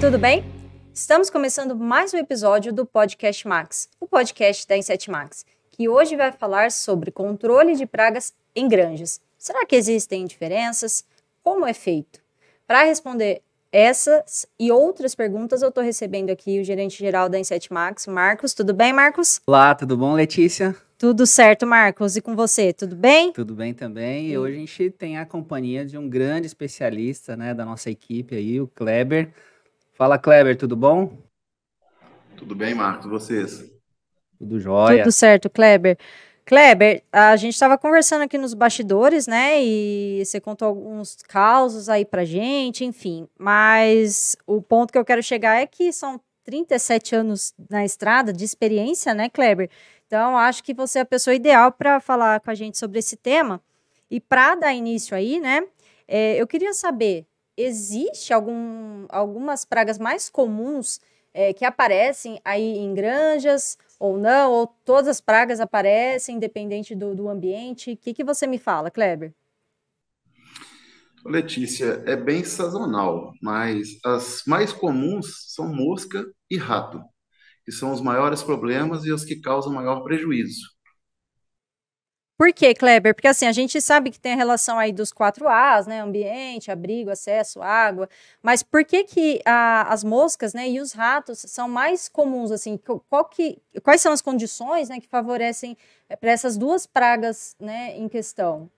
tudo bem? Estamos começando mais um episódio do Podcast Max, o podcast da Inset Max, que hoje vai falar sobre controle de pragas em granjas. Será que existem diferenças? Como é feito? Para responder essas e outras perguntas, eu estou recebendo aqui o gerente-geral da Inset Max, Marcos. Tudo bem, Marcos? Olá, tudo bom, Letícia? Tudo certo, Marcos. E com você, tudo bem? Tudo bem também. E hoje a gente tem a companhia de um grande especialista, né, da nossa equipe aí, o Kleber. Fala, Kleber, tudo bom? Tudo bem, Marcos? Vocês? Tudo jóia. Tudo certo, Kleber. Kleber, a gente estava conversando aqui nos bastidores, né? E você contou alguns causos aí pra gente, enfim. Mas o ponto que eu quero chegar é que são 37 anos na estrada de experiência, né, Kleber? Então, acho que você é a pessoa ideal para falar com a gente sobre esse tema. E para dar início aí, né? Eu queria saber, existe algumas pragas mais comuns que aparecem aí em granjas ou não? Ou todas as pragas aparecem, independente do ambiente? O que você me fala, Kleber? Letícia, é bem sazonal, mas as mais comuns são mosca e rato, que são os maiores problemas e os que causam maior prejuízo. Por quê, Kleber? Porque assim, a gente sabe que tem a relação aí dos 4 As, né? Ambiente, abrigo, acesso, água. Mas por que que as moscas, né, e os ratos são mais comuns, assim? Quais são as condições, né, que favorecem para essas duas pragas, né, em questão?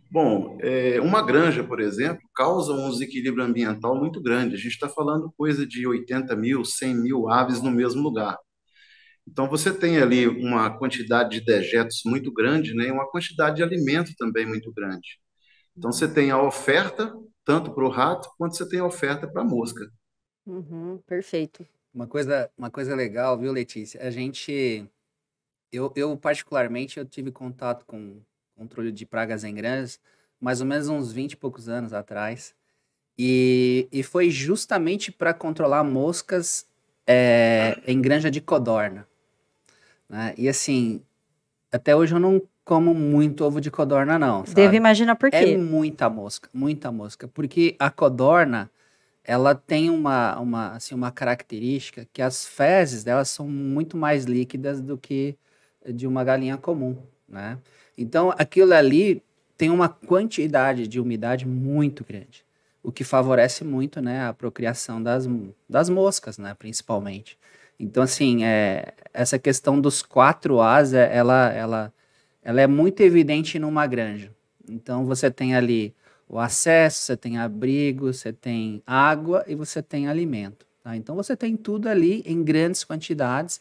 Bom, uma granja, por exemplo, causa um desequilíbrio ambiental muito grande. A gente está falando coisa de 80 mil, 100 mil aves no mesmo lugar. Então, você tem ali uma quantidade de dejetos muito grande, né, e uma quantidade de alimento também muito grande. Então, você tem a oferta, tanto para o rato, quanto você tem a oferta para a mosca. Uhum, perfeito. Uma coisa legal, viu, Letícia? Eu particularmente, eu tive contato com controle de pragas em granjas mais ou menos uns 20 e poucos anos atrás. E foi justamente para controlar moscas em granja de codorna, né? E assim, até hoje eu não como muito ovo de codorna, não, Devo sabe? imaginar por É quê. muita mosca, porque a codorna, ela tem uma característica que as fezes delas são muito mais líquidas do que de uma galinha comum, né? Então, aquilo ali tem uma quantidade de umidade muito grande, o que favorece muito, né, a procriação das moscas, né, principalmente. Então, assim, essa questão dos 4 As, ela é muito evidente numa granja. Então, você tem ali o acesso, você tem abrigo, você tem água e você tem alimento, tá? Então, você tem tudo ali em grandes quantidades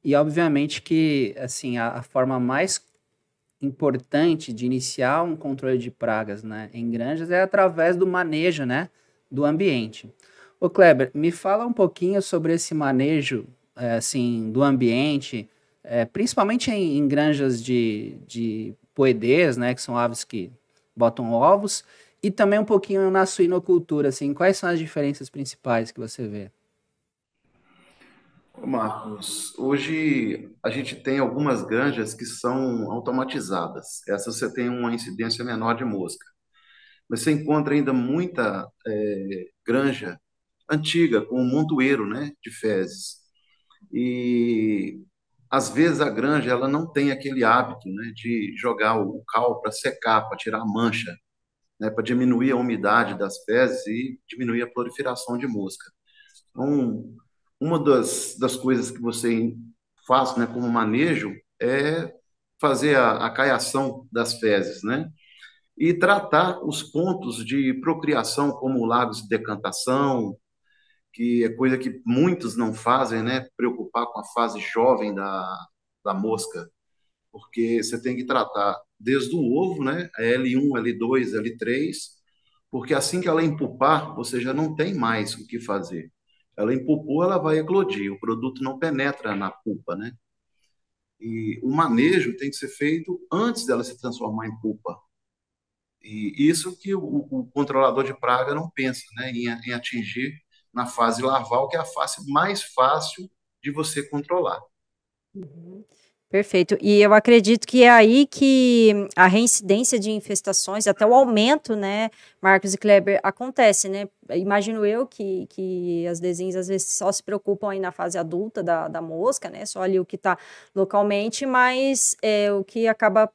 e, obviamente, que assim, a forma mais importante de iniciar um controle de pragas, né, em granjas é através do manejo, né, do ambiente. Ô Kleber, me fala um pouquinho sobre esse manejo, assim, do ambiente, principalmente em granjas de poedês, né, que são aves que botam ovos, e também um pouquinho na suinocultura, assim, quais são as diferenças principais que você vê? Ô, Marcos, hoje a gente tem algumas granjas que são automatizadas. Essas você tem uma incidência menor de mosca. Mas você encontra ainda muita granja antiga, com um montoeiro, né, de fezes. E às vezes a granja ela não tem aquele hábito, né, de jogar o cal para secar, para tirar a mancha, né, para diminuir a umidade das fezes e diminuir a proliferação de mosca. Então, uma das coisas que você faz, né, como manejo é fazer a caiação das fezes, né? E tratar os pontos de procriação, como lagos de decantação, que é coisa que muitos não fazem, né? Preocupar com a fase jovem da mosca, porque você tem que tratar desde o ovo, né? A L1, L2, L3, porque assim que ela empupar, você já não tem mais o que fazer. Ela empupou, ela vai eclodir, o produto não penetra na pupa, né? E o manejo tem que ser feito antes dela se transformar em pupa. E isso que o controlador de praga não pensa, né? Em atingir na fase larval, que é a fase mais fácil de você controlar. Uhum. Perfeito. E eu acredito que é aí que a reincidência de infestações, até o aumento, né, Marcos e Kleber, acontece, né? Imagino eu que as desenhas às vezes só se preocupam aí na fase adulta da mosca, né? Só ali o que está localmente, mas o que acaba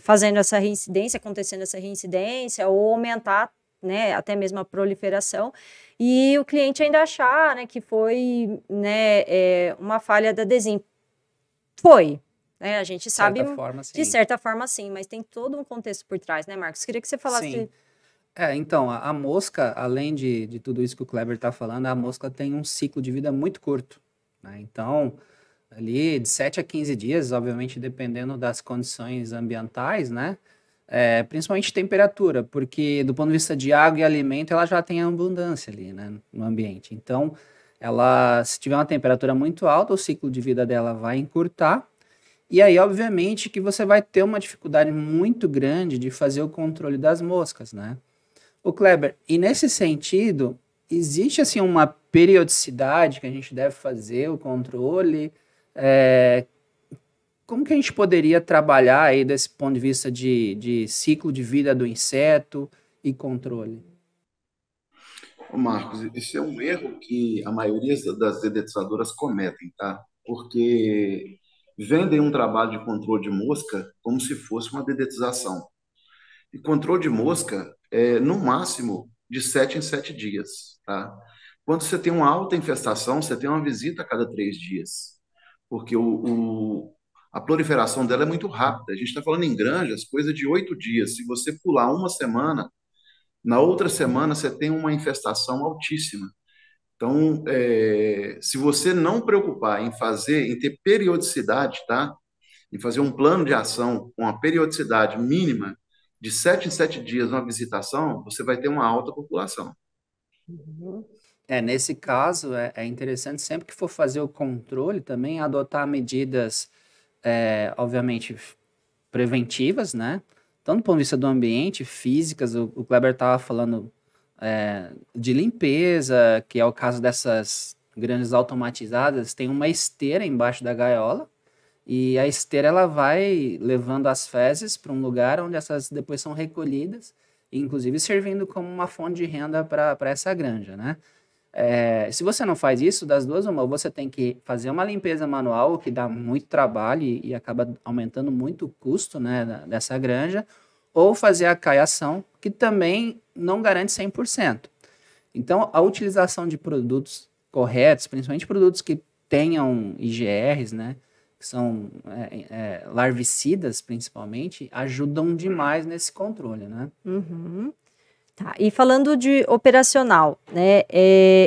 fazendo essa reincidência, acontecendo essa reincidência, ou aumentar, né, até mesmo a proliferação, e o cliente ainda achar, né, que foi, né, uma falha da desenho. Foi, né? A gente sabe, de certa forma, sim, mas tem todo um contexto por trás, né, Marcos? Queria que você falasse. Sim. Então, a mosca, além de tudo isso que o Kleber está falando, a mosca tem um ciclo de vida muito curto, né? Então, ali de 7 a 15 dias, obviamente, dependendo das condições ambientais, né? Principalmente temperatura, porque do ponto de vista de água e alimento, ela já tem abundância ali, né, no ambiente. Então, ela, se tiver uma temperatura muito alta, o ciclo de vida dela vai encurtar. E aí, obviamente, que você vai ter uma dificuldade muito grande de fazer o controle das moscas, né? O Kleber, e nesse sentido, existe assim uma periodicidade que a gente deve fazer o controle? Como que a gente poderia trabalhar aí desse ponto de vista de ciclo de vida do inseto e controle? Ô, Marcos, esse é um erro que a maioria das dedetizadoras cometem, tá? Porque vendem um trabalho de controle de mosca como se fosse uma dedetização. E controle de mosca é, no máximo, de 7 em 7 dias, tá? Quando você tem uma alta infestação, você tem uma visita a cada 3 dias, porque a proliferação dela é muito rápida. A gente está falando em granjas, coisa de 8 dias. Se você pular uma semana, na outra semana você tem uma infestação altíssima. Então, se você não preocupar em fazer, em ter periodicidade, tá? Em fazer um plano de ação com a periodicidade mínima de 7 em 7 dias uma visitação, você vai ter uma alta população. Uhum. Nesse caso, é interessante sempre que for fazer o controle também adotar medidas, obviamente, preventivas, né? Tanto do ponto de vista do ambiente, físicas, o Kleber estava falando de limpeza, que é o caso dessas grandes automatizadas, tem uma esteira embaixo da gaiola, e a esteira ela vai levando as fezes para um lugar onde essas depois são recolhidas, inclusive servindo como uma fonte de renda para essa granja, né? Se você não faz isso, das duas, uma, ou você tem que fazer uma limpeza manual, o que dá muito trabalho e acaba aumentando muito o custo, né, dessa granja, ou fazer a caiação, que também não garante 100%. Então, a utilização de produtos corretos, principalmente produtos que tenham IGRs, né, que são larvicidas, principalmente, ajudam demais nesse controle, né? Uhum. Tá. E falando de operacional, né?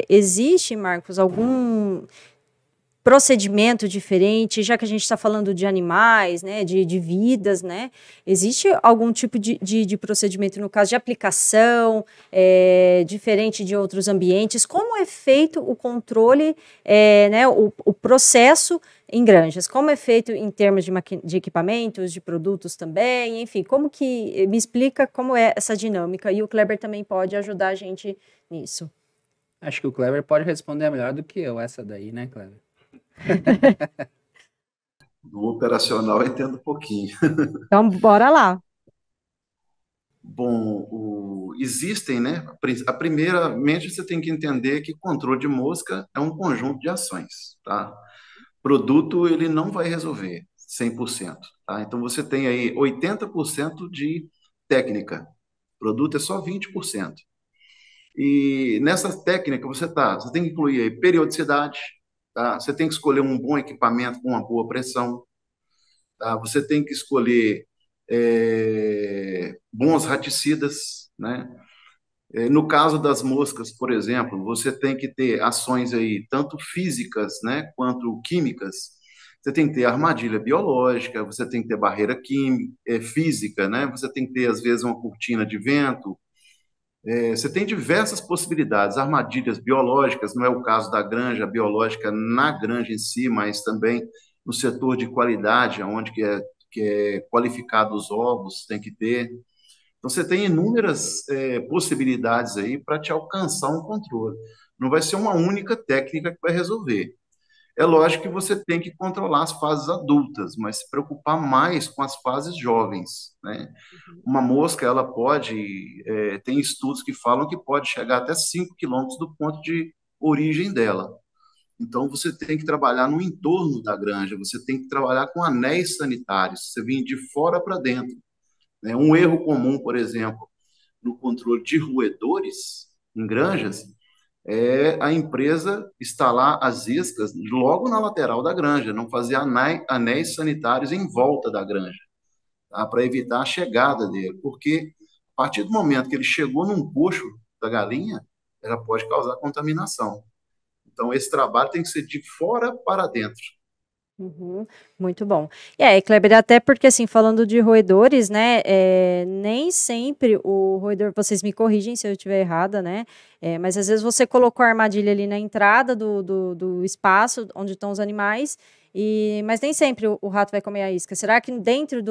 Existe, Marcos, algum procedimento diferente, já que a gente está falando de animais, né, de vidas, né? Existe algum tipo de procedimento, no caso de aplicação, diferente de outros ambientes? Como é feito o controle, né, o processo em granjas? Como é feito em termos de equipamentos, de produtos também? Enfim, como que... Me explica como é essa dinâmica, e o Kleber também pode ajudar a gente nisso. Acho que o Kleber pode responder melhor do que eu essa daí, né, Kleber? Do operacional eu entendo um pouquinho. Então, bora lá. Bom, existem, né? Primeiramente, você tem que entender que controle de mosca é um conjunto de ações, tá? Produto, ele não vai resolver 100%, tá? Então, você tem aí 80% de técnica. Produto é só 20%. E nessa técnica, você tem que incluir aí periodicidade, tá? Você tem que escolher um bom equipamento com uma boa pressão, tá? Você tem que escolher bons raticidas, né? No caso das moscas, por exemplo, você tem que ter ações aí, tanto físicas, né, quanto químicas. Você tem que ter armadilha biológica, você tem que ter barreira química, física, né? Você tem que ter, às vezes, uma cortina de vento. Você tem diversas possibilidades, armadilhas biológicas, não é o caso da granja biológica na granja em si, mas também no setor de qualidade, onde que é qualificado os ovos, tem que ter. Então, você tem inúmeras possibilidades aí para te alcançar um controle. Não vai ser uma única técnica que vai resolver. É lógico que você tem que controlar as fases adultas, mas se preocupar mais com as fases jovens, né? Uma mosca, ela pode, tem estudos que falam que pode chegar até 5 quilômetros do ponto de origem dela. Então, você tem que trabalhar no entorno da granja, você tem que trabalhar com anéis sanitários, você vem de fora para dentro, né? Um erro comum, por exemplo, no controle de roedores em granjas, é a empresa instalar as iscas logo na lateral da granja, não fazer anéis sanitários em volta da granja, tá? Para evitar a chegada dele, porque a partir do momento que ele chegou num coxo da galinha, ela pode causar contaminação. Então, esse trabalho tem que ser de fora para dentro. Uhum, muito bom. E Kleber, até porque, assim, falando de roedores, né, nem sempre o roedor, vocês me corrigem se eu estiver errada, né, mas às vezes você colocou a armadilha ali na entrada do espaço onde estão os animais, mas nem sempre o rato vai comer a isca. Será que dentro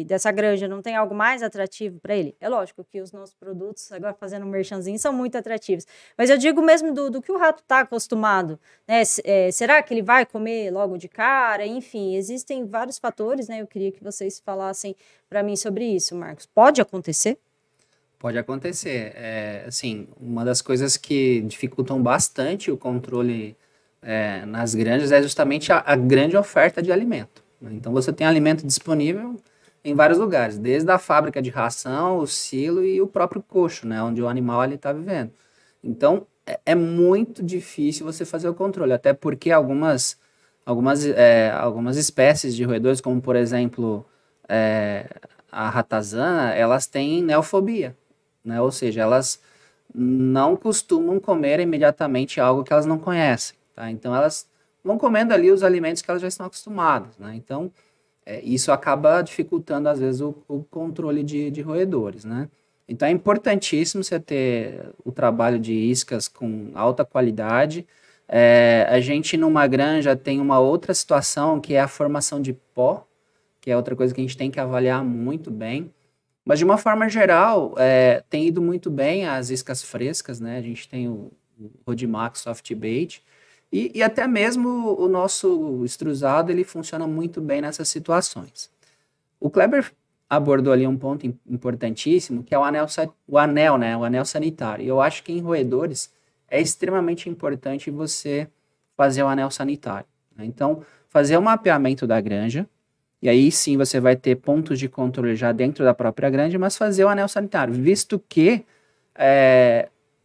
dessa granja não tem algo mais atrativo para ele? É lógico que os nossos produtos, agora fazendo um merchanzinho, são muito atrativos, mas eu digo mesmo do que o rato está acostumado, né? Será que ele vai comer logo de cara? Enfim, existem vários fatores, né? Eu queria que vocês falassem para mim sobre isso, Marcos. Pode acontecer? Pode acontecer. Assim, uma das coisas que dificultam bastante o controle nas granjas é justamente a grande oferta de alimento, né? Então, você tem alimento disponível em vários lugares, desde a fábrica de ração, o silo e o próprio coxo, né? Onde o animal está vivendo. Então, é muito difícil você fazer o controle, até porque algumas espécies de roedores, como por exemplo a ratazana, elas têm neofobia, né? Ou seja, elas não costumam comer imediatamente algo que elas não conhecem, tá? Então elas vão comendo ali os alimentos que elas já estão acostumadas, né? Então isso acaba dificultando às vezes o controle de roedores, né? Então é importantíssimo você ter o trabalho de iscas com alta qualidade. A gente numa granja tem uma outra situação que é a formação de pó, que é outra coisa que a gente tem que avaliar muito bem. Mas de uma forma geral, tem ido muito bem as iscas frescas, né? A gente tem o Rodimax Soft Bait e até mesmo o nosso extrusado, ele funciona muito bem nessas situações. O Kleber abordou ali um ponto importantíssimo, que é o anel, né? O anel sanitário. E eu acho que em roedores é extremamente importante você fazer o anel sanitário, né? Então, fazer o mapeamento da granja, e aí sim você vai ter pontos de controle já dentro da própria granja, mas fazer o anel sanitário, visto que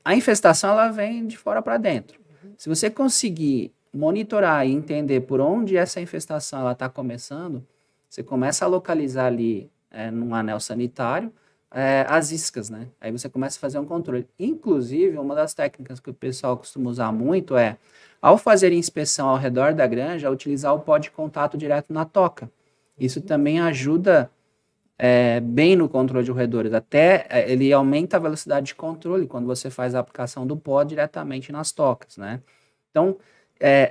a infestação ela vem de fora para dentro. Se você conseguir monitorar e entender por onde essa infestação está começando, você começa a localizar ali num anel sanitário as iscas, né? Aí você começa a fazer um controle. Inclusive, uma das técnicas que o pessoal costuma usar muito ao fazer inspeção ao redor da granja, utilizar o pó de contato direto na toca. Isso também ajuda bem no controle de roedores. Até ele aumenta a velocidade de controle quando você faz a aplicação do pó diretamente nas tocas, né? Então,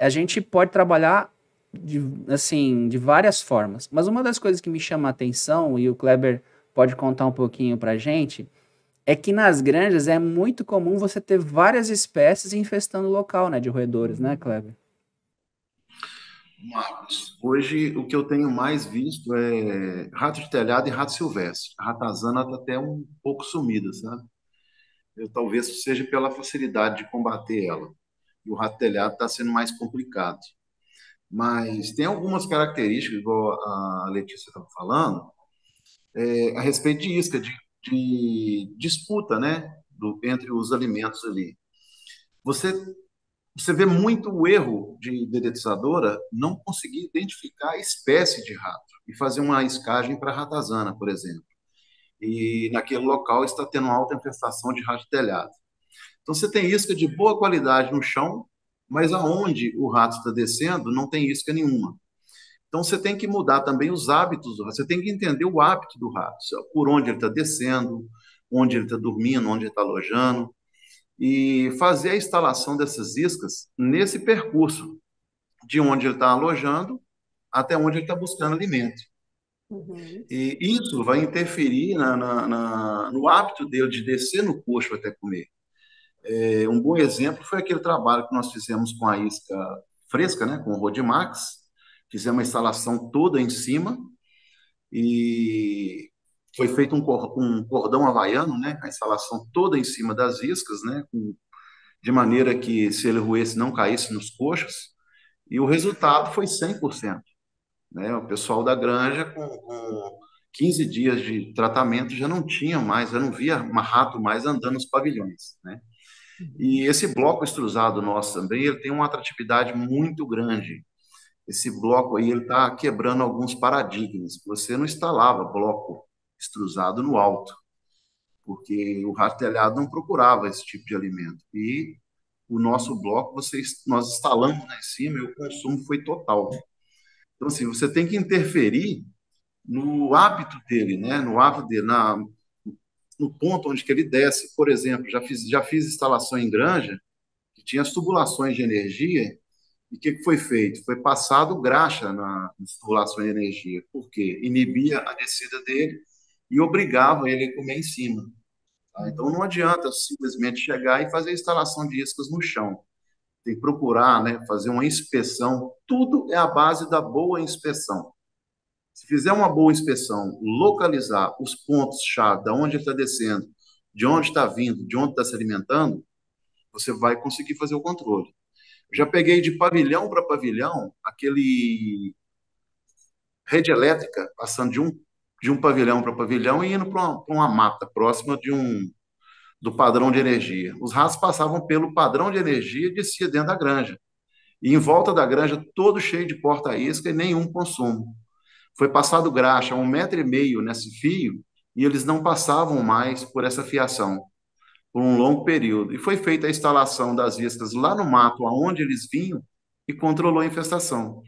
a gente pode trabalhar de várias formas. Mas uma das coisas que me chama a atenção, e o Kleber pode contar um pouquinho para a gente, é que nas granjas é muito comum você ter várias espécies infestando o local, né, de roedores, né, Kleber? Marcos, hoje o que eu tenho mais visto é rato de telhado e rato silvestre. A ratazana está até um pouco sumida, sabe? Talvez seja pela facilidade de combater ela. E o rato de telhado está sendo mais complicado. Mas tem algumas características, igual a Letícia estava falando, a respeito de isca, de disputa, né, entre os alimentos ali. Você, você vê muito o erro de dedetizadora não conseguir identificar a espécie de rato e fazer uma escagem para ratazana, por exemplo. E naquele local está tendo alta infestação de rato de telhado. Então você tem isca de boa qualidade no chão, mas aonde o rato está descendo não tem isca nenhuma. Então você tem que mudar também os hábitos do rato. Você tem que entender o hábito do rato, por onde ele está descendo, onde ele está dormindo, onde ele está alojando, e fazer a instalação dessas iscas nesse percurso, de onde ele está alojando até onde ele está buscando alimento. Uhum. E isso vai interferir no hábito dele de descer no coxo até comer. Um bom exemplo foi aquele trabalho que nós fizemos com a isca fresca, né, com o Rodimax, fizemos a instalação toda em cima e foi feito um cordão havaiano, né, a instalação toda em cima das iscas, né, de maneira que se ele roesse não caísse nos coxos, e o resultado foi 100%. Né? O pessoal da granja, com 15 dias de tratamento, já não tinha mais, já não via rato mais andando nos pavilhões. Né? E esse bloco extrusado nosso também, ele tem uma atratividade muito grande. Esse bloco aí, ele está quebrando alguns paradigmas. Você não instalava bloco extrusado no alto, porque o rato telhado não procurava esse tipo de alimento. E o nosso bloco, nós instalamos lá em cima e o consumo foi total. Então, assim, você tem que interferir no hábito dele, né? No hábito dele, no ponto onde que ele desce. Por exemplo, já fiz instalação em granja que tinha as tubulações de energia e o que foi feito? Foi passado graxa nas tubulações de energia, porque inibia a descida dele e obrigava ele a comer em cima. Tá? Então não adianta simplesmente chegar e fazer a instalação de iscas no chão. Tem que procurar, né, fazer uma inspeção. Tudo é a base da boa inspeção. Se fizer uma boa inspeção, localizar os pontos-chave, de onde ele está descendo, de onde está vindo, de onde está se alimentando, você vai conseguir fazer o controle. Eu já peguei de pavilhão para pavilhão aquele rede elétrica passando de um pavilhão para pavilhão e indo para uma mata próxima do padrão de energia. Os ratos passavam pelo padrão de energia e descia dentro da granja. E em volta da granja, todo cheio de porta-isca e nenhum consumo. Foi passado graxa 1,5 m nesse fio e eles não passavam mais por essa fiação por um longo período. E foi feita a instalação das iscas lá no mato, aonde eles vinham, e controlou a infestação.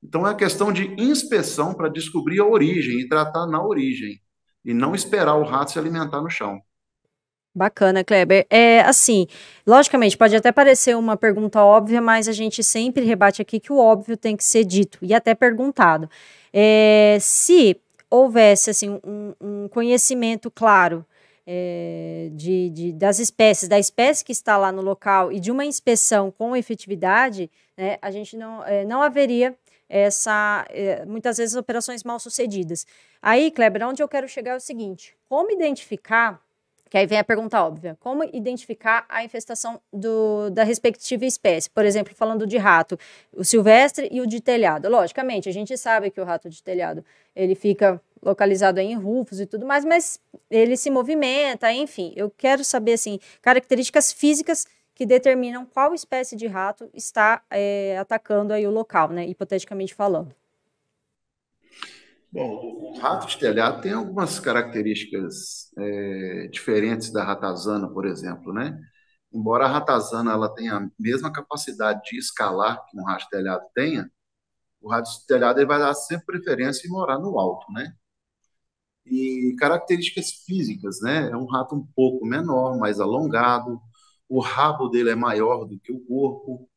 Então é questão de inspeção para descobrir a origem e tratar na origem, e não esperar o rato se alimentar no chão. Bacana, Kleber. É assim, logicamente, pode até parecer uma pergunta óbvia, mas a gente sempre rebate aqui que o óbvio tem que ser dito e até perguntado. Se houvesse assim, um conhecimento claro das espécies, da espécie que está lá no local e de uma inspeção com efetividade, né, a gente não haveria muitas vezes operações mal sucedidas. Aí, Kleber, onde eu quero chegar é o seguinte: como identificar, que aí vem a pergunta óbvia, como identificar a infestação da respectiva espécie? Por exemplo, falando de rato, o silvestre e o de telhado. Logicamente, a gente sabe que o rato de telhado, ele fica localizado aí em rufos e tudo mais, mas ele se movimenta, enfim. Eu quero saber, assim, características físicas que determinam qual espécie de rato está atacando aí o local, né, hipoteticamente falando. Bom, o rato de telhado tem algumas características diferentes da ratazana, por exemplo, né? Embora a ratazana ela tenha a mesma capacidade de escalar que um rato de telhado tenha, o rato de telhado ele vai dar sempre preferência em morar no alto, né? E características físicas, né? É um rato um pouco menor, mais alongado, o rabo dele é maior do que o corpo,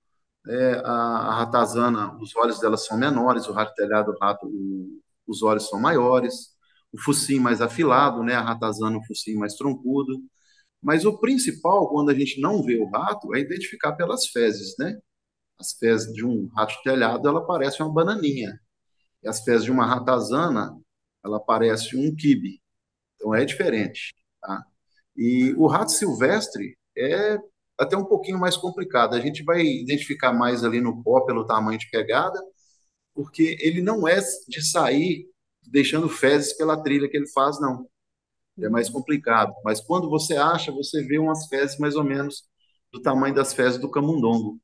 a ratazana, os olhos dela são menores, o rato telhado, os olhos são maiores, o focinho mais afilado, né? A ratazana, o focinho mais troncudo. Mas o principal, quando a gente não vê o rato, é identificar pelas fezes, né? As fezes de um rato telhado, ela parece uma bananinha. E as fezes de uma ratazana, ela parece um quibe. Então é diferente, tá? E o rato silvestre é até um pouquinho mais complicado. A gente vai identificar mais ali no pó pelo tamanho de pegada, porque ele não é de sair deixando fezes pela trilha que ele faz, não. É mais complicado. Mas quando você acha, você vê umas fezes mais ou menos do tamanho das fezes do camundongo.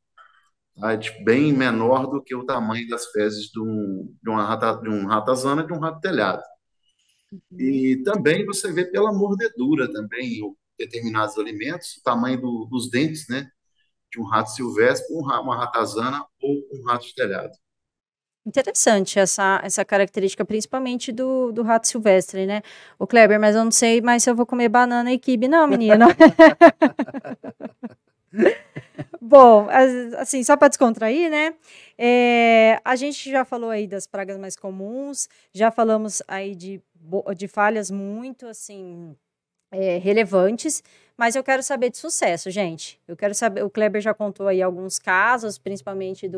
Tá? Bem menor do que o tamanho das fezes de um ratazana, de um rato telhado. E também você vê pela mordedura também, determinados alimentos, o tamanho dos dentes, né? De um rato silvestre, uma ratazana ou um rato de telhado. Interessante essa característica, principalmente do rato silvestre, né? O Kleber, mas eu não sei mais se eu vou comer banana e quibe, não, menino. Bom, assim, só para descontrair, né? A gente já falou aí das pragas mais comuns, já falamos aí de falhas muito, assim, relevantes, mas eu quero saber de sucesso, gente. Eu quero saber, o Kleber já contou aí alguns casos, principalmente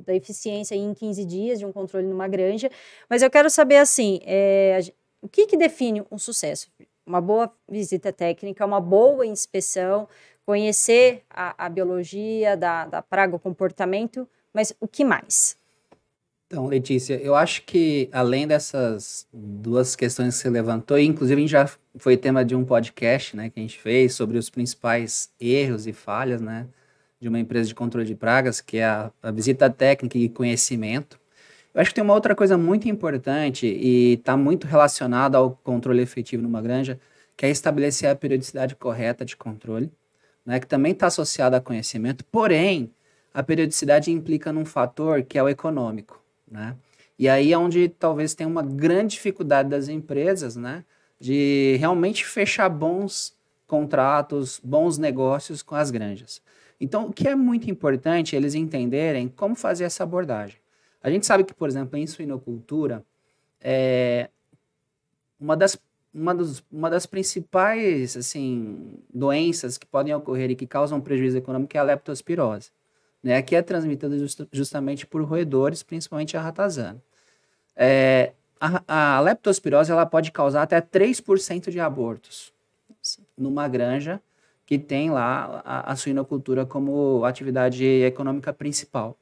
da eficiência em 15 dias de um controle numa granja, mas eu quero saber, assim, o que define um sucesso? Uma boa visita técnica, uma boa inspeção, conhecer a biologia da praga, o comportamento, mas o que mais? Então, Letícia, eu acho que além dessas duas questões que você levantou, e inclusive a gente já foi tema de um podcast, né, que a gente fez sobre os principais erros e falhas, né, de uma empresa de controle de pragas, que é a visita técnica e conhecimento. Eu acho que tem uma outra coisa muito importante e está muito relacionada ao controle efetivo numa granja, que é estabelecer a periodicidade correta de controle, né, que também está associada a conhecimento, porém, a periodicidade implica num fator que é o econômico, né? E aí é onde talvez tenha uma grande dificuldade das empresas, né, de realmente fechar bons contratos, bons negócios com as granjas. Então, o que é muito importante é eles entenderem como fazer essa abordagem. A gente sabe que, por exemplo, em suinocultura, uma das principais assim, doenças que podem ocorrer e que causam prejuízo econômico é a leptospirose, né, que é transmitida justamente por roedores, principalmente a ratazana. A leptospirose ela pode causar até 3% de abortos numa granja que tem lá a suinocultura como atividade econômica principal.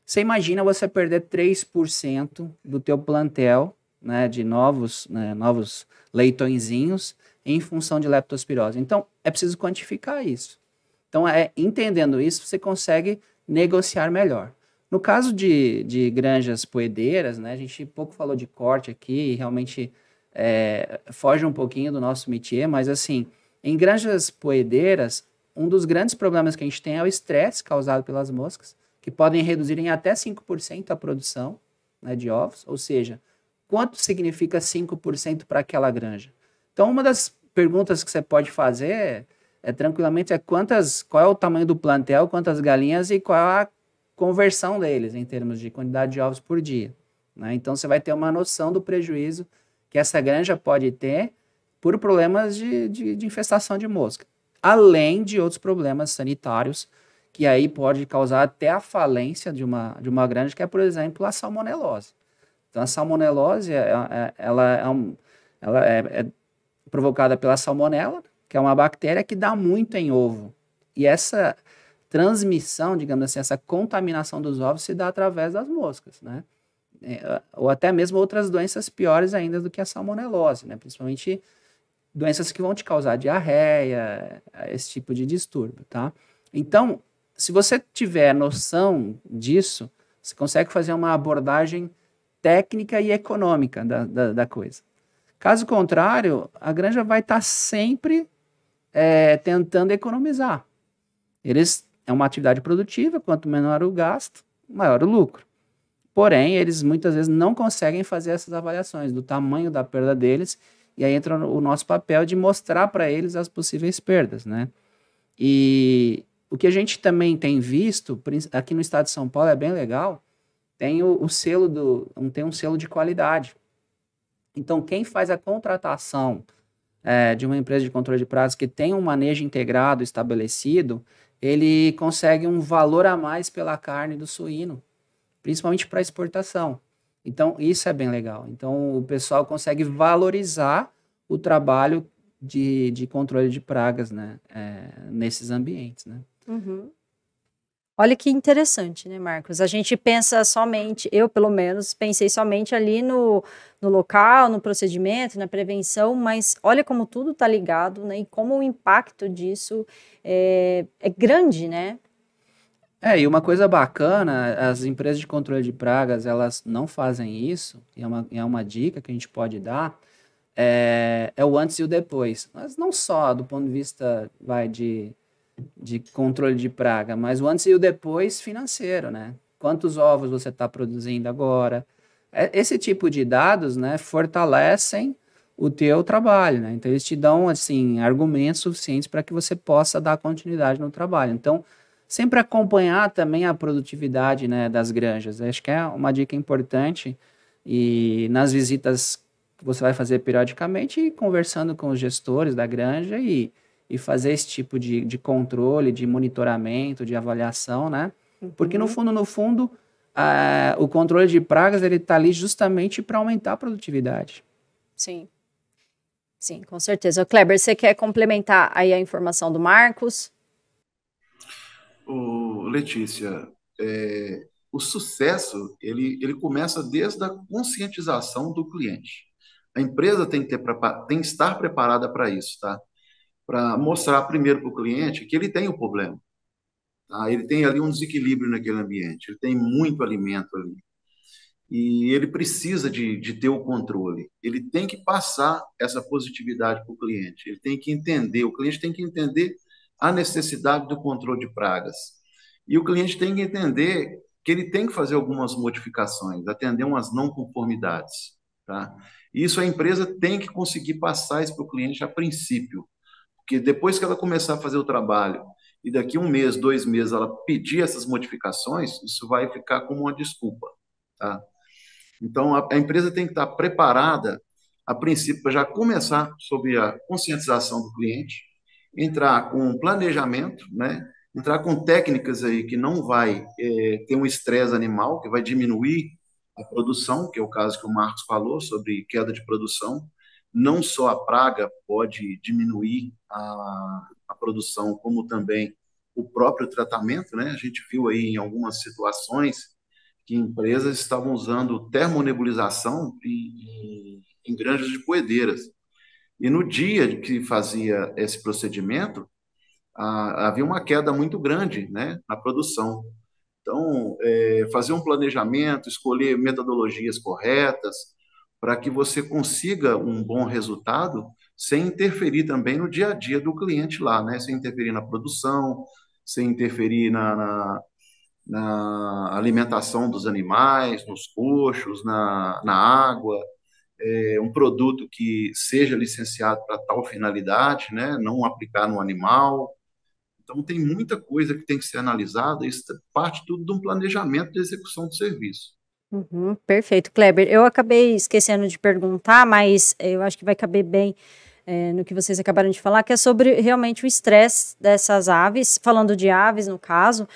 Você imagina você perder 3% do teu plantel, né, de novos leitõezinhos em função de leptospirose. Então, é preciso quantificar isso. Então, entendendo isso, você consegue negociar melhor. No caso de granjas poedeiras, né, a gente pouco falou de corte aqui, realmente foge um pouquinho do nosso métier, mas assim, em granjas poedeiras, um dos grandes problemas que a gente tem é o estresse causado pelas moscas, que podem reduzir em até 5% a produção, né, de ovos, ou seja, quanto significa 5% para aquela granja? Então, uma das perguntas que você pode fazer tranquilamente qual é o tamanho do plantel, quantas galinhas e qual é a conversão deles em termos de quantidade de ovos por dia, né? Então, você vai ter uma noção do prejuízo que essa granja pode ter por problemas de infestação de mosca, além de outros problemas sanitários que aí pode causar até a falência de uma granja, que é, por exemplo, a salmonelose. Então, a salmonelose ela é provocada pela salmonela, que é uma bactéria que dá muito em ovo. E essa transmissão, digamos assim, essa contaminação dos ovos se dá através das moscas, né? Ou até mesmo outras doenças piores ainda do que a salmonelose, né? Principalmente doenças que vão te causar diarreia, esse tipo de distúrbio, tá? Então, se você tiver noção disso, você consegue fazer uma abordagem técnica e econômica da coisa. Caso contrário, a granja vai estar sempre tentando economizar. É uma atividade produtiva, quanto menor o gasto, maior o lucro. Porém, eles muitas vezes não conseguem fazer essas avaliações do tamanho da perda deles, e aí entra o nosso papel de mostrar para eles as possíveis perdas, né? E o que a gente também tem visto, aqui no estado de São Paulo é bem legal, tem um selo de qualidade. Então, quem faz a contratação de uma empresa de controle de pragas que tem um manejo integrado estabelecido, ele consegue um valor a mais pela carne do suíno, principalmente para exportação. Então, isso é bem legal. Então, o pessoal consegue valorizar o trabalho de controle de pragas, né, nesses ambientes, né? Uhum. Olha que interessante, né, Marcos? A gente pensa somente, eu pelo menos pensei somente ali no local, no procedimento, na prevenção, mas olha como tudo está ligado, né? E como o impacto disso é grande, né? E uma coisa bacana, as empresas de controle de pragas, elas não fazem isso, e é uma dica que a gente pode dar, é o antes e o depois. Mas não só do ponto de vista, de controle de praga, mas o antes e o depois financeiro, né? Quantos ovos você está produzindo agora? Esse tipo de dados, né, fortalecem o teu trabalho, né? Então, eles te dão, assim, argumentos suficientes para que você possa dar continuidade no trabalho. Então, sempre acompanhar também a produtividade, né, das granjas. Acho que é uma dica importante. E nas visitas que você vai fazer periodicamente e conversando com os gestores da granja e fazer esse tipo de controle, de monitoramento, de avaliação, né? Porque no fundo, o controle de pragas ele está ali justamente para aumentar a produtividade. Sim. Sim, com certeza. Kleber, você quer complementar aí a informação do Marcos? Letícia, o sucesso ele começa desde a conscientização do cliente. A empresa tem que estar preparada para isso, tá? Para mostrar primeiro para o cliente que ele tem o problema. Tá? Ele tem ali um desequilíbrio naquele ambiente, ele tem muito alimento ali. E ele precisa de ter o controle. Ele tem que passar essa positividade para o cliente. Ele tem que entender, o cliente tem que entender a necessidade do controle de pragas. E o cliente tem que entender que ele tem que fazer algumas modificações, atender umas não conformidades. Tá? E isso a empresa tem que conseguir passar isso para o cliente a princípio. Porque depois que ela começar a fazer o trabalho e daqui 1 mês, 2 meses, ela pedir essas modificações, isso vai ficar como uma desculpa. Tá? Então, a empresa tem que estar preparada, a princípio, para já começar sobre a conscientização do cliente, entrar com um planejamento, né? Entrar com técnicas aí que não vai ter um estresse animal, que vai diminuir a produção, que é o caso que o Marcos falou sobre queda de produção. Não só a praga pode diminuir a produção, como também o próprio tratamento, né? A gente viu aí em algumas situações que empresas estavam usando termonebulização em granjas de poedeiras. E no dia que fazia esse procedimento, havia uma queda muito grande, né, na produção. Então, fazer um planejamento, escolher metodologias corretas, para que você consiga um bom resultado, sem interferir também no dia a dia do cliente lá, né, sem interferir na produção, sem interferir na alimentação dos animais, nos coxos, na água, um produto que seja licenciado para tal finalidade, né? Não aplicar no animal. Então, tem muita coisa que tem que ser analisada, isso parte tudo de um planejamento de execução do serviço. Perfeito, Kleber. Eu acabei esquecendo de perguntar, mas eu acho que vai caber bem no que vocês acabaram de falar, que é sobre realmente o estresse dessas aves, falando de aves no caso,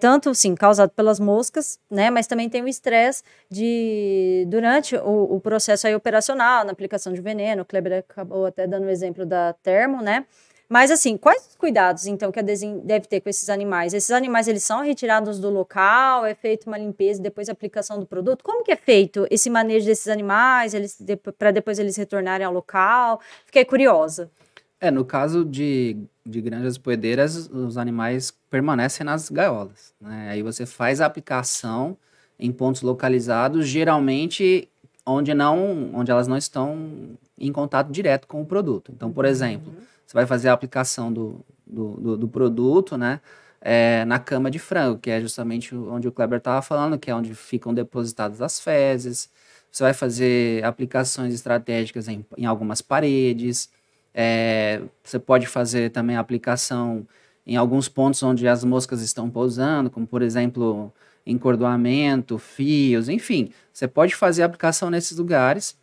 tanto sim causado pelas moscas, né, mas também tem o estresse durante o processo aí operacional, na aplicação de veneno. O Kleber acabou até dando o exemplo da termo, né? Mas assim, quais os cuidados então que a Desim deve ter com esses animais? Esses animais eles são retirados do local, é feita uma limpeza e depois a aplicação do produto? Como que é feito esse manejo desses animais, para depois eles retornarem ao local? Fiquei curiosa. No caso de granjas poedeiras, os animais permanecem nas gaiolas, né? Aí você faz a aplicação em pontos localizados, geralmente onde elas não estão em contato direto com o produto. Então, por exemplo, você vai fazer a aplicação do produto, né, na cama de frango, que é justamente onde o Kleber estava falando, que é onde ficam depositadas as fezes. Você vai fazer aplicações estratégicas em algumas paredes. Você pode fazer também a aplicação em alguns pontos onde as moscas estão pousando, como, por exemplo, encordoamento, fios, enfim. Você pode fazer a aplicação nesses lugares,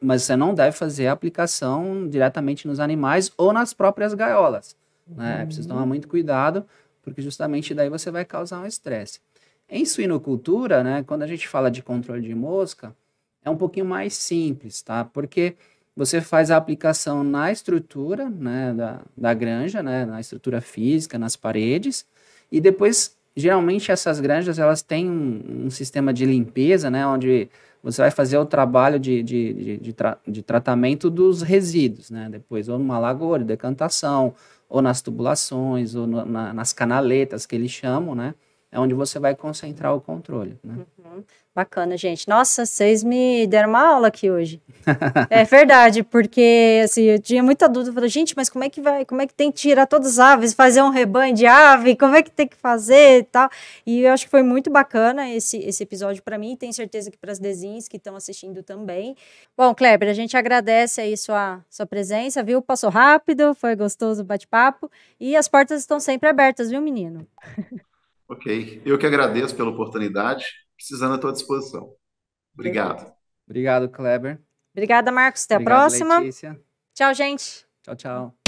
mas você não deve fazer a aplicação diretamente nos animais ou nas próprias gaiolas, né? Precisa tomar muito cuidado, porque justamente daí você vai causar um estresse. Em suinocultura, né, quando a gente fala de controle de mosca, é um pouquinho mais simples, tá? Porque você faz a aplicação na estrutura, né, da granja, né, na estrutura física, nas paredes, e depois, geralmente, essas granjas elas têm um sistema de limpeza, né, onde você vai fazer o trabalho de tratamento dos resíduos, né? Depois, ou numa lagoa de decantação, ou nas tubulações, ou nas canaletas que eles chamam, né? É onde você vai concentrar o controle, né? Bacana, gente. Nossa, vocês me deram uma aula aqui hoje. É verdade, porque assim, eu tinha muita dúvida. Eu falei, gente, mas como é que tem que tirar todas as aves, fazer um rebanho de ave, como é que tem que fazer e tal? E eu acho que foi muito bacana esse episódio para mim, e tenho certeza que para as Desins que estão assistindo também. Bom, Kleber, a gente agradece aí sua presença, viu? Passou rápido, foi gostoso o bate-papo, e as portas estão sempre abertas, viu, menino? Ok, eu que agradeço pela oportunidade, precisando à tua disposição. Obrigado. Obrigado, Kleber. Obrigada, Marcos. Até a Obrigado, próxima. Letícia. Tchau, gente. Tchau, tchau.